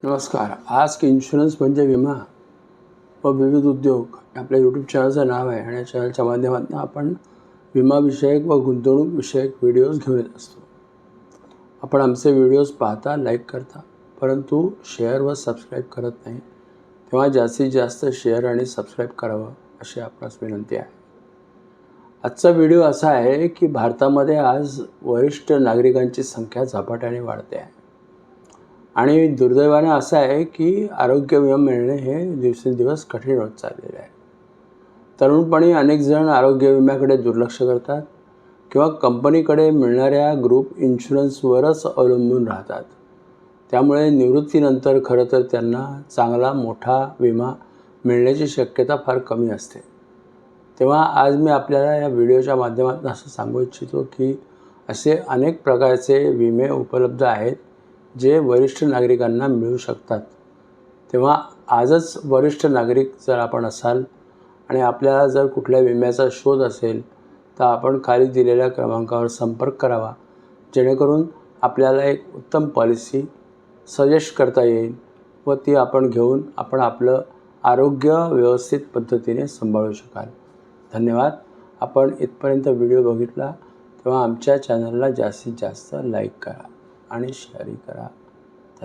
नमस्कार. आज इन्शुरन्स म्हणजे विमा व विविध उद्योग आपल्या यूट्यूब चॅनलचं नाव आहे आणि या चॅनलच्या माध्यमातून आपण विमाविषयक व गुंतवणूकविषयक व्हिडिओज घेऊन येत असतो. आपण आमचे व्हिडिओज पाहता, लाईक करता, परंतु शेअर व सबस्क्राईब करत नाही. तेव्हा जास्तीत जास्त शेअर आणि सबस्क्राईब करावं अशी आपणास विनंती आहे. आजचा व्हिडिओ असा आहे की भारतामध्ये आज वरिष्ठ नागरिकांची संख्या झपाट्याने वाढते आहे आणि दुर्दैवाने असं आहे की आरोग्य विमा मिळणे हे दिवसेंदिवस कठीण होत चाललेले आहे. तरुणपणी अनेक जण आरोग्य विम्याकडे दुर्लक्ष करतात किंवा कंपनीकडे मिळणाऱ्या ग्रुप इन्शुरन्सवरच अवलंबून राहतात. त्यामुळे निवृत्तीनंतर खरं तर त्यांना चांगला मोठा विमा मिळण्याची शक्यता फार कमी असते. तेव्हा आज मी आपल्याला या व्हिडिओच्या माध्यमातून असं सांगू इच्छितो की असे अनेक प्रकारचे विमे उपलब्ध आहेत जे वरिष्ठ नागरिकांना मिळू शकतात. तेव्हा आजच वरिष्ठ नागरिक जर आपण असाल आणि आपल्याला जर कुठल्या विम्याचा शोध असेल तर आपण खाली दिलेल्या क्रमांकावर संपर्क करावा, जेणेकरून आपल्याला एक उत्तम पॉलिसी सजेस्ट करता येईल व ती आपण घेऊन आपण आपलं आरोग्य व्यवस्थित पद्धतीने सांभाळू शकाल. धन्यवाद. आपण इथपर्यंत व्हिडिओ बघितला तेव्हा आमच्या चॅनलला जास्तीत जास्त लाईक करा आणि शेअरही करा.